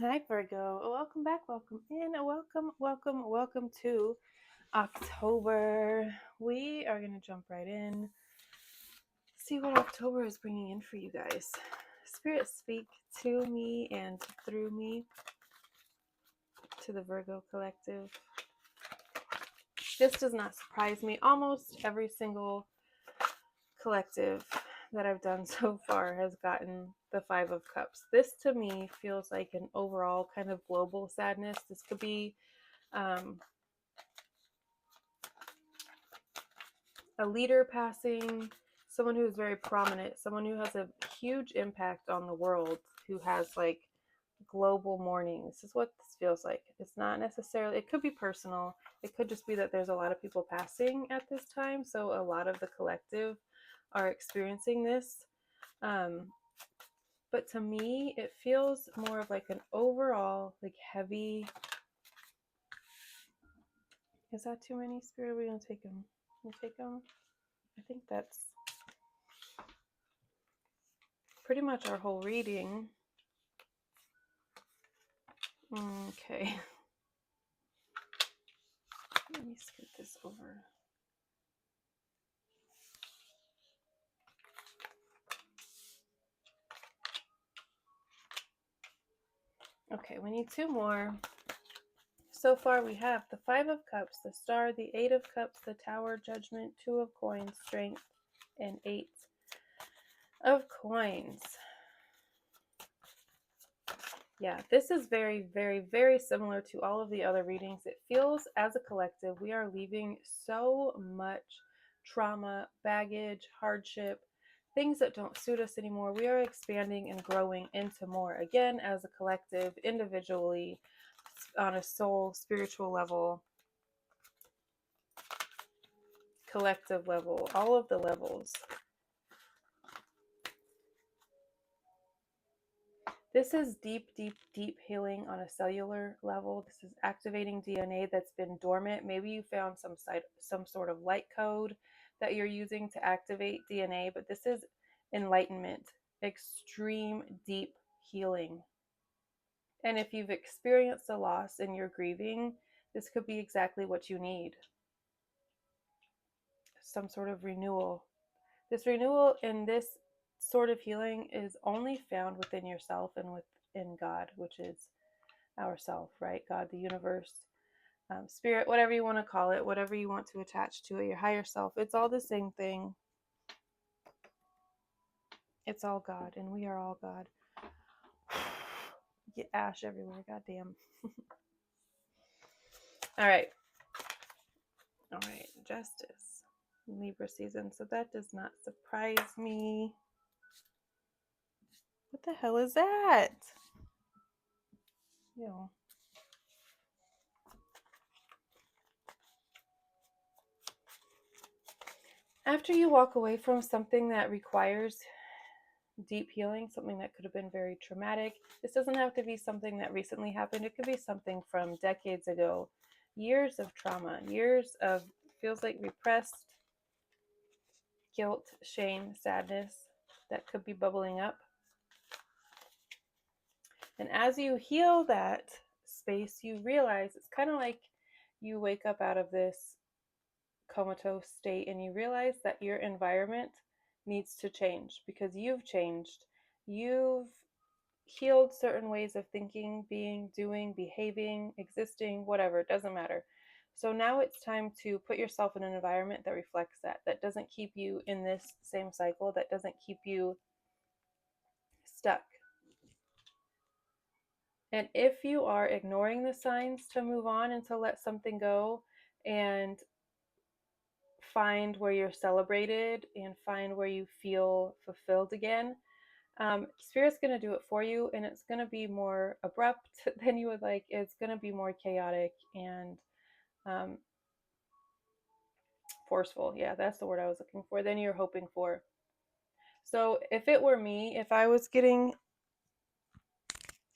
Hi, Virgo. Welcome back. Welcome in. Welcome to October. We are going to jump right in, see what October is bringing in for you guys. Spirit, speak to me and through me to the Virgo collective. This does not surprise me. Almost every single collective that I've done so far has gotten the Five of Cups. This to me feels like an overall kind of global sadness. This could be a leader passing, someone who's very prominent, someone who has a huge impact on the world, who has like global mourning. This is what this feels like. It's not necessarily, it could be personal. It could just be that there's a lot of people passing at this time. So a lot of the collective are experiencing this. But to me, it feels more of like an overall, like heavy. Is that too many, Spirit? Are we going to take them? We'll take them. I think that's pretty much our whole reading. Okay. Let me scoot this over. Okay, we need two more. So far we have the Five of Cups, the Star, the Eight of Cups, the Tower, Judgment, Two of Coins, Strength, and Eight of Coins. Yeah, this is very, very, very similar to all of the other readings. It feels, as a collective, we are leaving so much trauma, baggage, hardship, things that don't suit us anymore. We are expanding and growing into more. Again, as a collective, individually, on a soul, spiritual level, collective level, all of the levels. This is deep, deep, deep healing on a cellular level. This is activating DNA that's been dormant. Maybe you found some sort of light code that you're using to activate DNA, but this is enlightenment, extreme, deep healing. And if you've experienced a loss and you're grieving, this could be exactly what you need. Some sort of renewal. This renewal and this sort of healing is only found within yourself and within God, which is ourself, right? God, the universe, spirit, whatever you want to call it, whatever you want to attach to it, your higher self. It's all the same thing. It's all God, and we are all God. Get ash everywhere, goddamn. All right. Justice, Libra season. So that does not surprise me. What the hell is that? Yo. After you walk away from something that requires deep healing, something that could have been very traumatic, this doesn't have to be something that recently happened. It could be something from decades ago, years of trauma, years of, feels like, repressed guilt, shame, sadness that could be bubbling up. And as you heal that space, you realize it's kind of like you wake up out of this comatose state and you realize that your environment needs to change because you've changed. You've healed certain ways of thinking, being, doing, behaving, existing, whatever, it doesn't matter. So now it's time to put yourself in an environment that reflects that doesn't keep you in this same cycle, that doesn't keep you stuck. And if you are ignoring the signs to move on and to let something go and find where you're celebrated and find where you feel fulfilled again, Spirit's going to do it for you, and it's going to be more abrupt than you would like. It's going to be more chaotic and forceful. Yeah, that's the word I was looking for, than you're hoping for. So if it were me, if I was getting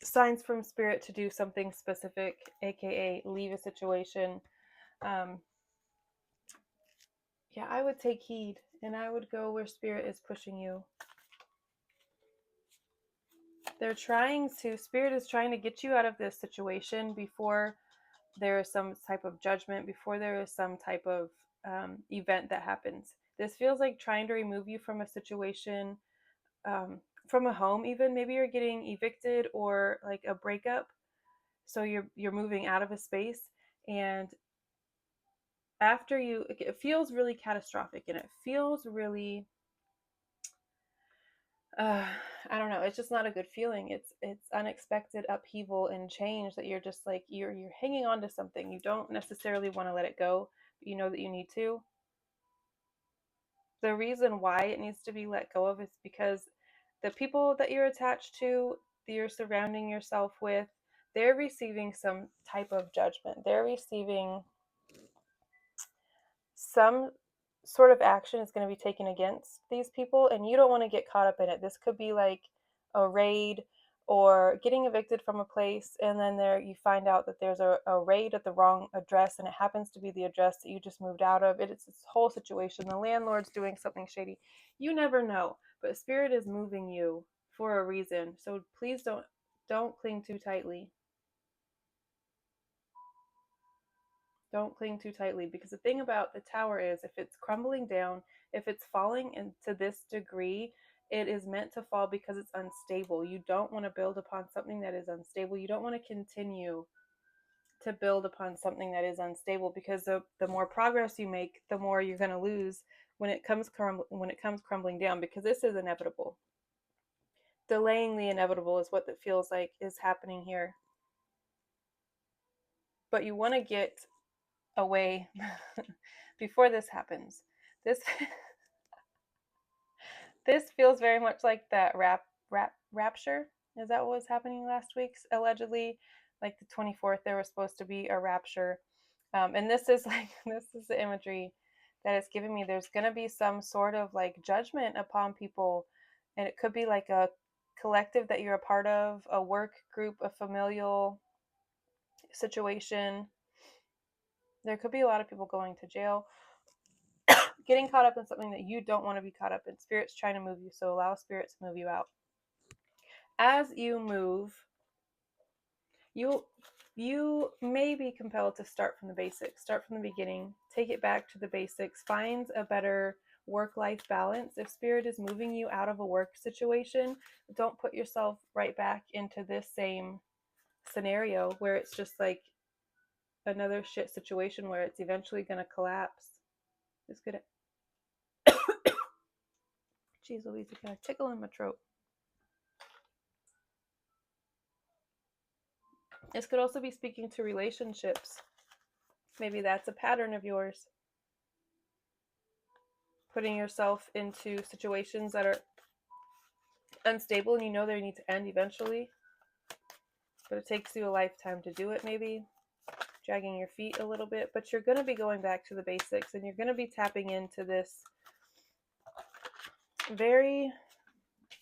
signs from Spirit to do something specific, aka leave a situation, yeah, I would take heed and I would go where Spirit is pushing you. Spirit is trying to get you out of this situation before there is some type of judgment, before there is some type of event that happens. This feels like trying to remove you from a situation, from a home even. Maybe you're getting evicted or like a breakup. So you're moving out of a space, and it feels really catastrophic, and it feels really uh, I don't know. It's just not a good feeling. It's unexpected upheaval and change that you're just like you're hanging on to something. You don't necessarily want to let it go, but you know that you need to. The reason why it needs to be let go of is because the people that you're attached to, that you're surrounding yourself with, they're receiving some type of judgment. They're receiving some sort of action is going to be taken against these people, and you don't want to get caught up in it. This could be like a raid or getting evicted from a place, and then there you find out that there's a raid at the wrong address, and it happens to be the address that you just moved out of. It's this whole situation. The landlord's doing something shady. You never know, but spirit is moving you for a reason. So please don't cling too tightly. Don't cling too tightly, because the thing about the tower is if it's crumbling down, if it's falling into this degree, it is meant to fall because it's unstable. You don't want to build upon something that is unstable. You don't want to continue to build upon something that is unstable, because the more progress you make, the more you're going to lose when it comes crumbling down, because this is inevitable. Delaying the inevitable is what it feels like is happening here. But you want to get away before this happens. This this feels very much like that rapture. Is that what was happening last week? Allegedly, like the 24th, there was supposed to be a rapture, and this is the imagery that it's giving me. There's gonna be some sort of like judgment upon people, and it could be like a collective that you're a part of, a work group, a familial situation. There could be a lot of people going to jail, getting caught up in something that you don't want to be caught up in. Spirit's trying to move you, so allow spirit to move you out. As you move, you may be compelled to start from the basics, start from the beginning, take it back to the basics, find a better work-life balance. If spirit is moving you out of a work situation, don't put yourself right back into this same scenario where it's just like another shit situation where it's eventually going to collapse. It's good. Jeez Louise, I got a tickle in my throat. This could also be speaking to relationships. Maybe that's a pattern of yours. Putting yourself into situations that are unstable and you know they need to end eventually, but it takes you a lifetime to do it, maybe. Dragging your feet a little bit, but you're going to be going back to the basics, and you're going to be tapping into this very,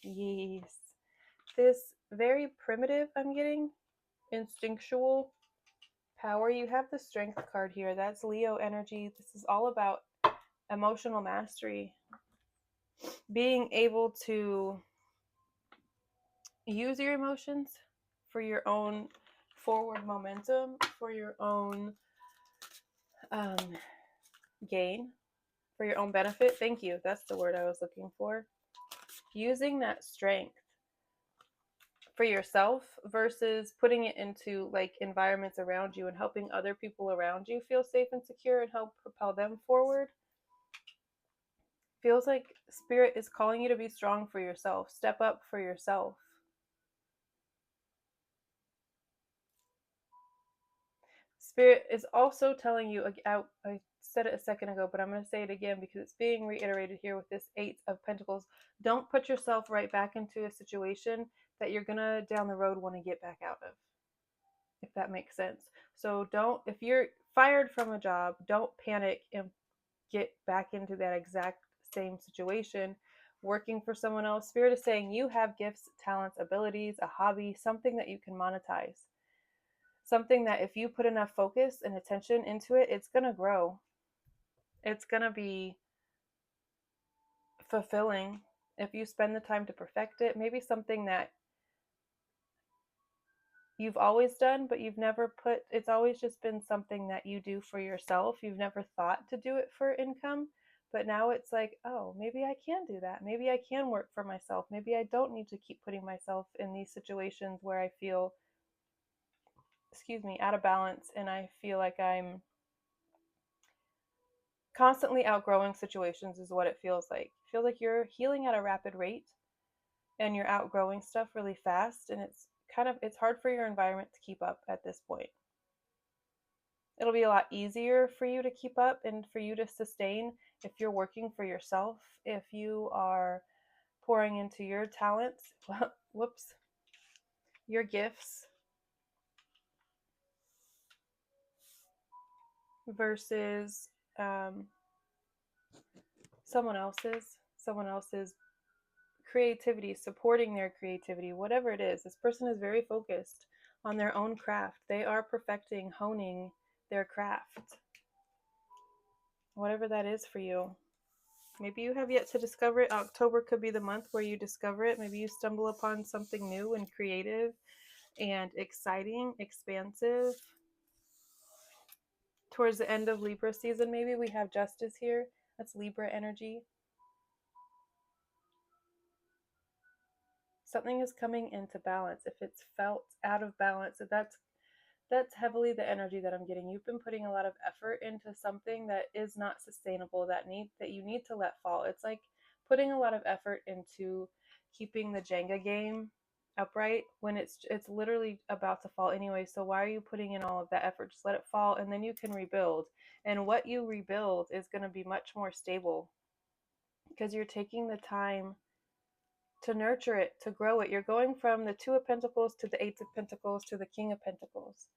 yes, this very primitive, I'm getting, instinctual power. You have the strength card here. That's Leo energy. This is all about emotional mastery, being able to use your emotions for your own forward momentum, for your own gain, for your own benefit. Thank you. That's the word I was looking for. Using that strength for yourself versus putting it into like environments around you and helping other people around you feel safe and secure and help propel them forward. Feels like spirit is calling you to be strong for yourself. Step up for yourself. Spirit is also telling you, I said it a second ago, but I'm going to say it again because it's being reiterated here with this Eight of Pentacles. Don't put yourself right back into a situation that you're going to down the road want to get back out of, if that makes sense. So if you're fired from a job, don't panic and get back into that exact same situation working for someone else. Spirit is saying you have gifts, talents, abilities, a hobby, something that you can monetize. Something that if you put enough focus and attention into it, it's going to grow. It's going to be fulfilling if you spend the time to perfect it. Maybe something that you've always done, but you've never put, it's always just been something that you do for yourself. You've never thought to do it for income, but now it's like, oh, maybe I can do that. Maybe I can work for myself. Maybe I don't need to keep putting myself in these situations where I feel, out of balance, and I feel like I'm constantly outgrowing situations is what it feels like. It feels like you're healing at a rapid rate and you're outgrowing stuff really fast, and it's hard for your environment to keep up at this point. It'll be a lot easier for you to keep up and for you to sustain if you're working for yourself, if you are pouring into your talents, whoops, your gifts versus someone else's creativity, supporting their creativity, whatever it is. This person is very focused on their own craft. They are perfecting, honing their craft, whatever that is for you. Maybe you have yet to discover it. October could be the month where you discover it. Maybe you stumble upon something new and creative and exciting, expansive. Towards the end of Libra season, maybe we have Justice here. That's Libra energy. Something is coming into balance. If it's felt out of balance, that's heavily the energy that I'm getting. You've been putting a lot of effort into something that is not sustainable, that you need to let fall. It's like putting a lot of effort into keeping the Jenga game upright when it's literally about to fall anyway. So why are you putting in all of that effort? Just let it fall, and then you can rebuild. And what you rebuild is going to be much more stable because you're taking the time to nurture it, to grow it. You're going from the Two of Pentacles to the Eight of Pentacles to the King of Pentacles.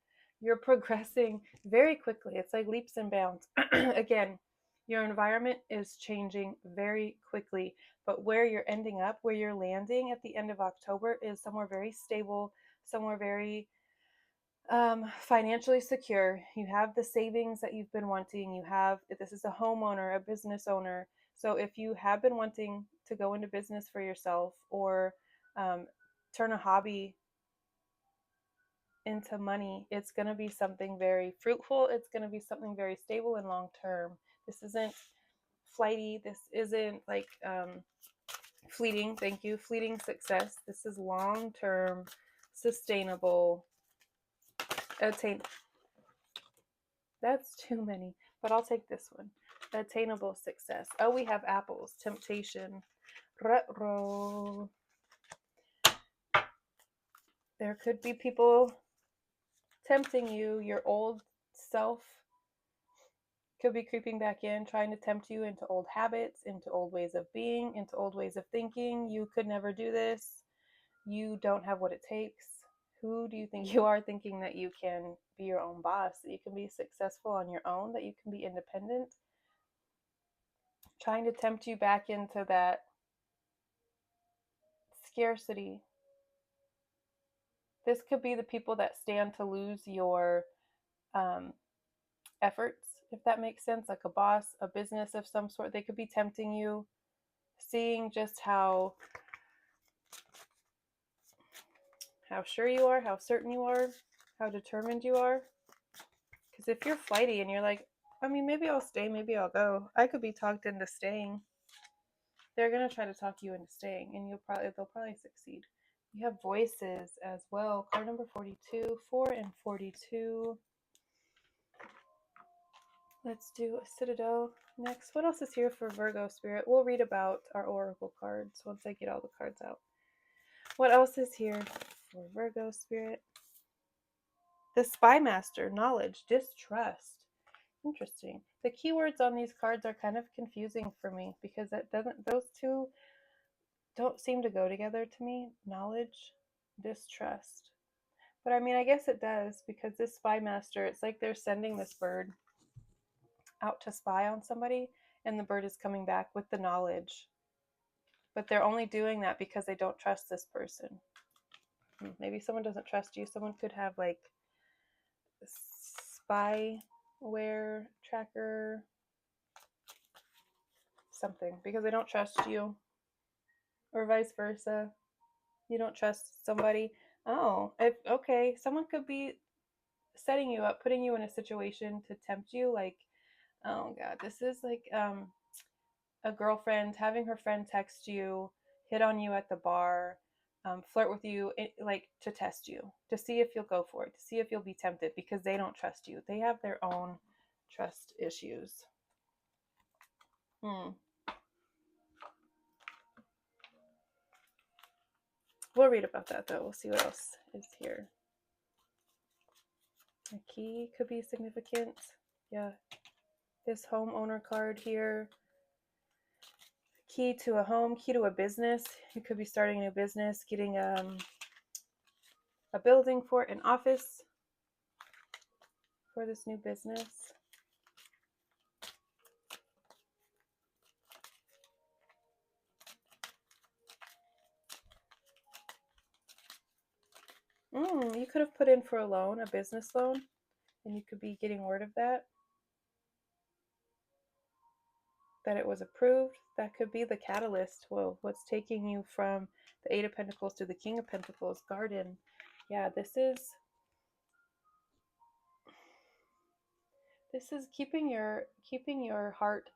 You're progressing very quickly. It's like leaps and bounds. Again, your environment is changing very quickly, but where you're ending up, where you're landing at the end of October is somewhere very stable, somewhere very financially secure. You have the savings that you've been wanting. This is a homeowner, a business owner. So if you have been wanting to go into business for yourself or turn a hobby into money, it's going to be something very fruitful. It's going to be something very stable and long term. This isn't flighty. This isn't like fleeting. Thank you. Fleeting success. This is long term, sustainable, attain. That's too many, but I'll take this one. Attainable success. Oh, we have apples. Temptation. Retro. There could be people tempting you. Your old self could be creeping back in, trying to tempt you into old habits, into old ways of being, into old ways of thinking. You could never do this. You don't have what it takes. Who do you think you are, thinking that you can be your own boss, that you can be successful on your own, that you can be independent? Trying to tempt you back into that scarcity. This could be the people that stand to lose your efforts, if that makes sense, like a boss, a business of some sort. They could be tempting you, seeing just how sure you are, how certain you are, how determined you are. Because if you're flighty and you're like, I mean, maybe I'll stay, maybe I'll go, I could be talked into staying. They're going to try to talk you into staying, and they'll probably succeed. We have voices as well. Card number 42, 4 and 42. Let's do a Citadel next. What else is here for Virgo Spirit? We'll read about our Oracle cards once I get all the cards out. What else is here for Virgo Spirit? The Spy Master, knowledge, distrust. Interesting. The keywords on these cards are kind of confusing for me because those two don't seem to go together to me. Knowledge, distrust. But I mean, I guess it does, because this Spy Master, it's like they're sending this bird out to spy on somebody, and the bird is coming back with the knowledge. But they're only doing that because they don't trust this person. Maybe someone doesn't trust you. Someone could have like spyware tracker, something, because they don't trust you, or vice versa. You don't trust somebody. Oh, okay, someone could be setting you up, putting you in a situation to tempt you. Like, oh god, this is like a girlfriend having her friend text you, hit on you at the bar, flirt with you, like to test you, to see if you'll go for it, to see if you'll be tempted because they don't trust you. They have their own trust issues. We'll read about that though. We'll see what else is here. A key could be significant. Yeah. This homeowner card here. Key to a home, key to a business. You could be starting a new business, getting a building for an office for this new business. You could have put in for a loan, a business loan, and you could be getting word of that it was approved. That could be the catalyst. Whoa, what's taking you from the Eight of Pentacles to the King of Pentacles? Garden. Yeah, this is keeping your heart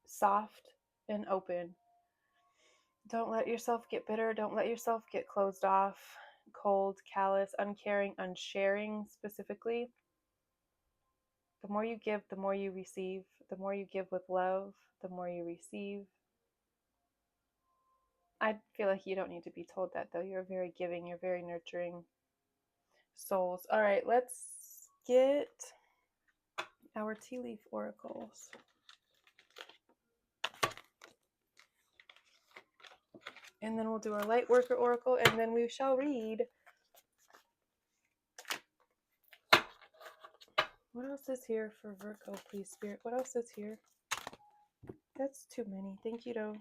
soft and open. Don't let yourself get bitter. Don't let yourself get closed off, cold, callous, uncaring, unsharing specifically. The more you give, the more you receive. The more you give with love, the more you receive. I feel like you don't need to be told that, though. You're very giving. You're very nurturing souls. All right, let's get our tea leaf oracles. And then we'll do our light worker oracle, and then we shall read. What else is here for Virgo, please, Spirit? What else is here? That's too many. Thank you, though.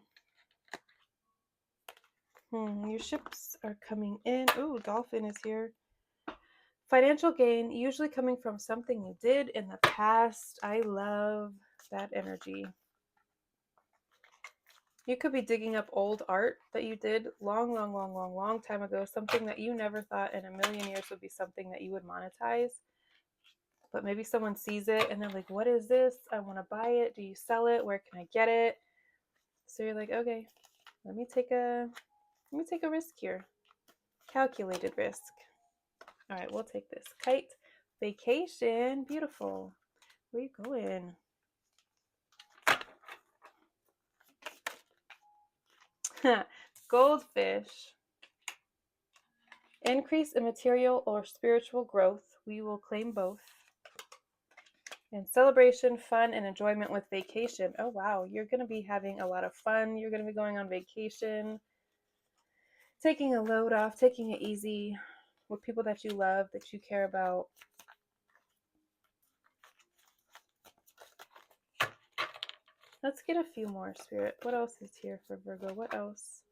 Your ships are coming in. Ooh, dolphin is here. Financial gain, usually coming from something you did in the past. I love that energy. You could be digging up old art that you did long time ago. Something that you never thought in a million years would be something that you would monetize. But maybe someone sees it and they're like, what is this? I want to buy it. Do you sell it? Where can I get it? So you're like, okay, let me take a risk here. Calculated risk. All right, we'll take this. Kite, vacation, beautiful. Where you going? Goldfish. Increase in material or spiritual growth. We will claim both. And celebration, fun, and enjoyment with vacation. Oh, wow. You're going to be having a lot of fun. You're going to be going on vacation, taking a load off, taking it easy with people that you love, that you care about. Let's get a few more, Spirit. What else is here for Virgo? What else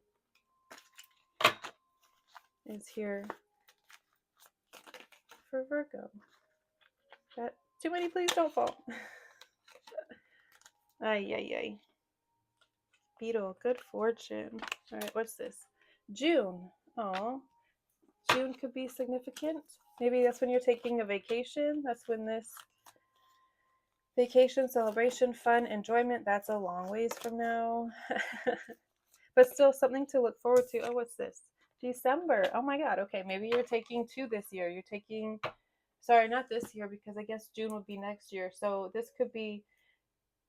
is here for Virgo? That too many, please don't fall. Ay. Beetle, good fortune. All right, what's this? June. Oh, June could be significant. Maybe that's when you're taking a vacation. That's when this vacation, celebration, fun, enjoyment, that's a long ways from now. But still something to look forward to. Oh, what's this? December. Oh my God. Okay, maybe you're taking two this year. You're taking, sorry, not this year, because I guess June would be next year. So this could be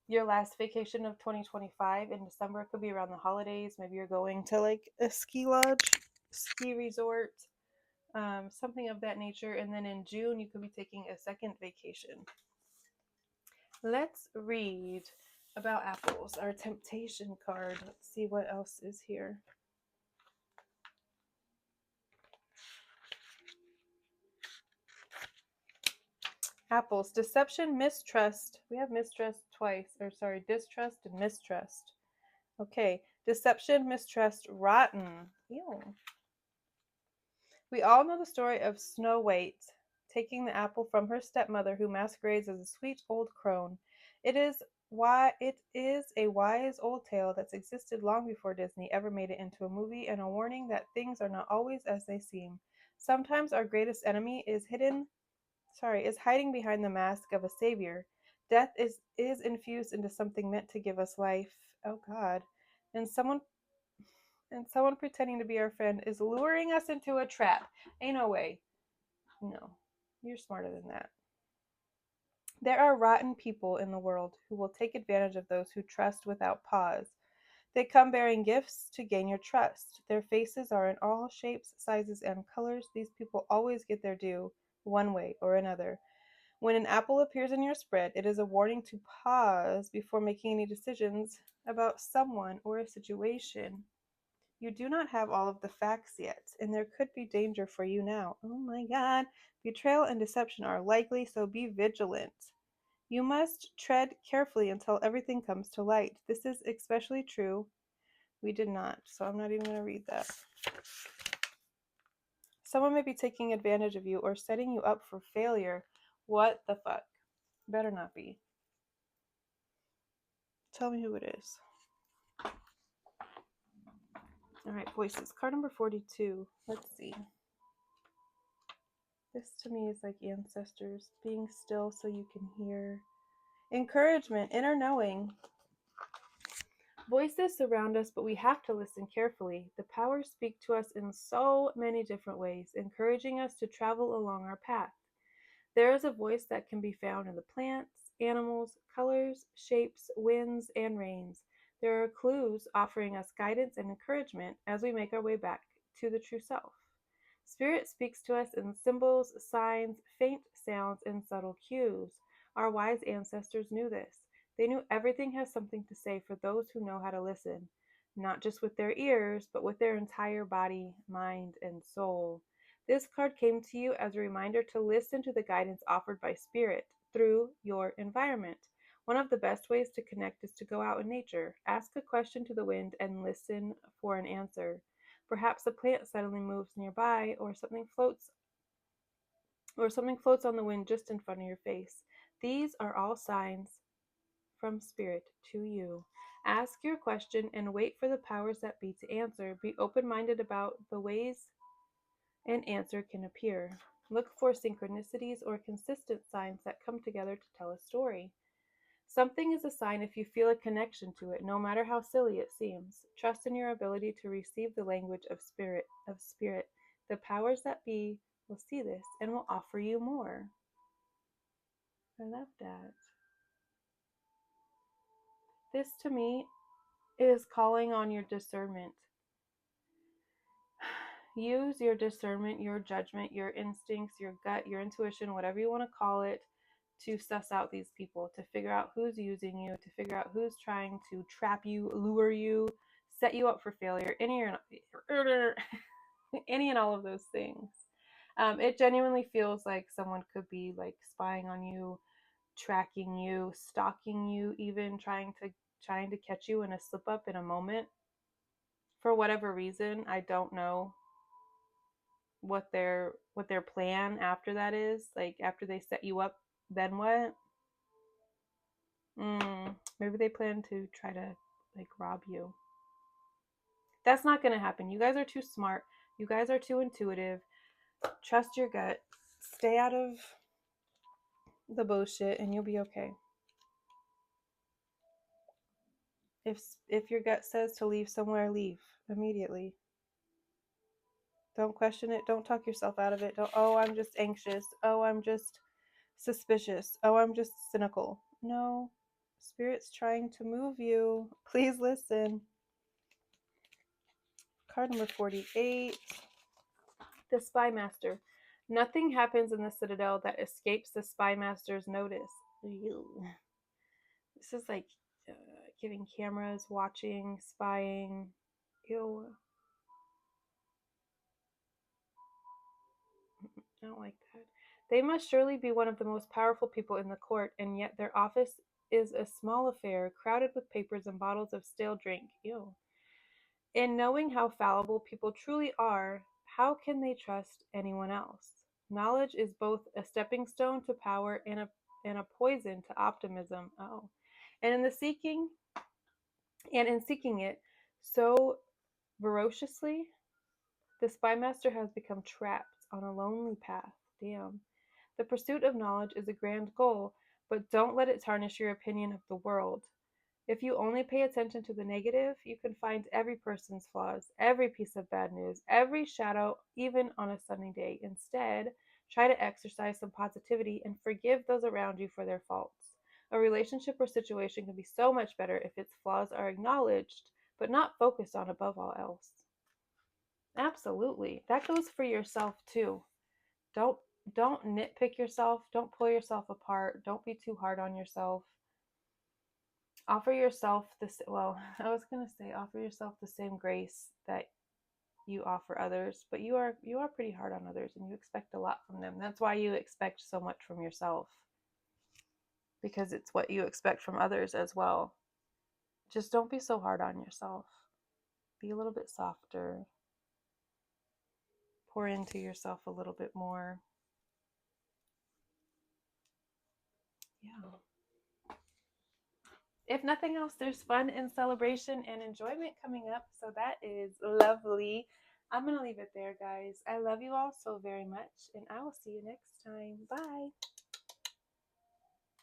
your last vacation of 2025 in December. It could be around the holidays. Maybe you're going to like a ski lodge, ski resort, something of that nature. And then in June, you could be taking a second vacation. Let's read about apples, our temptation card. Let's see what else is here. Apples, deception, mistrust. We have mistrust twice, or sorry, distrust and mistrust. Okay, deception, mistrust, rotten. Ew. We all know the story of Snow White taking the apple from her stepmother, who masquerades as a sweet old crone. It is a wise old tale that's existed long before Disney ever made it into a movie, and a warning that things are not always as they seem. Sometimes our greatest enemy is hiding behind the mask of a savior. Death is infused into something meant to give us life. Oh God. And someone pretending to be our friend is luring us into a trap. Ain't no way. No. You're smarter than that. There are rotten people in the world who will take advantage of those who trust without pause. They come bearing gifts to gain your trust. Their faces are in all shapes, sizes, and colors. These people always get their due, one way or another. When an apple appears in your spread, it is a warning to pause before making any decisions about someone or a situation. You do not have all of the facts yet, and there could be danger for you now. Oh my God. Betrayal and deception are likely, so be vigilant. You must tread carefully until everything comes to light. This is especially true. We did not, so I'm not even going to read that. Someone may be taking advantage of you or setting you up for failure. What the fuck? Better not be. Tell me who it is. All right, voices. Card number 42. Let's see. This to me is like ancestors being still so you can hear. Encouragement, inner knowing. Voices surround us, but we have to listen carefully. The powers speak to us in so many different ways, encouraging us to travel along our path. There is a voice that can be found in the plants, animals, colors, shapes, winds, and rains. There are clues offering us guidance and encouragement as we make our way back to the true self. Spirit speaks to us in symbols, signs, faint sounds, and subtle cues. Our wise ancestors knew this. They knew everything has something to say for those who know how to listen, not just with their ears, but with their entire body, mind, and soul. This card came to you as a reminder to listen to the guidance offered by Spirit through your environment. One of the best ways to connect is to go out in nature. Ask a question to the wind and listen for an answer. Perhaps a plant suddenly moves nearby, or something floats on the wind just in front of your face. These are all signs from Spirit to you. Ask your question and wait for the powers that be to answer. Be open-minded about the ways an answer can appear. Look for synchronicities or consistent signs that come together to tell a story. Something is a sign if you feel a connection to it, no matter how silly it seems. Trust in your ability to receive the language of spirit. The powers that be will see this and will offer you more. I love that. This to me is calling on your discernment. Use your discernment, your judgment, your instincts, your gut, your intuition, whatever you want to call it, to suss out these people, to figure out who's using you, to figure out who's trying to trap you, lure you, set you up for failure, any and all of those things. It genuinely feels like someone could be like spying on you, tracking you, stalking you, even trying to catch you in a slip up in a moment. For whatever reason, I don't know what their plan after that is. Like after they set you up, then what? Maybe they plan to try to like rob you. That's not going to happen. You guys are too smart. You guys are too intuitive. Trust your gut. Stay out of the bullshit and you'll be okay. If your gut says to leave somewhere, leave immediately. Don't question it. Don't talk yourself out of it. Don't, oh, I'm just anxious. Oh, I'm just suspicious. Oh, I'm just cynical. No. Spirit's trying to move you. Please listen. Card number 48. The Spy Master. Nothing happens in the Citadel that escapes the Spy Master's notice. Ew. This is like giving cameras, watching, spying. Ew. I don't like that. They must surely be one of the most powerful people in the court, and yet their office is a small affair, crowded with papers and bottles of stale drink. Ew. In knowing how fallible people truly are, how can they trust anyone else? Knowledge is both a stepping stone to power and a poison to optimism. Oh. And in seeking it so ferociously, the spy master has become trapped on a lonely path. Damn. The pursuit of knowledge is a grand goal, but don't let it tarnish your opinion of the world. If you only pay attention to the negative, you can find every person's flaws, every piece of bad news, every shadow, even on a sunny day. Instead, try to exercise some positivity and forgive those around you for their faults. A relationship or situation can be so much better if its flaws are acknowledged, but not focused on above all else. Absolutely. That goes for yourself too. Don't don't nitpick yourself, don't pull yourself apart, don't be too hard on yourself. Offer yourself this, well, I was going to say offer yourself the same grace that you offer others, but you are pretty hard on others and you expect a lot from them. That's why you expect so much from yourself, because it's what you expect from others as well. Just don't be so hard on yourself. Be a little bit softer. Pour into yourself a little bit more. Yeah. If nothing else, there's fun and celebration and enjoyment coming up. So that is lovely. I'm going to leave it there, guys. I love you all so very much, and I will see you next time. Bye.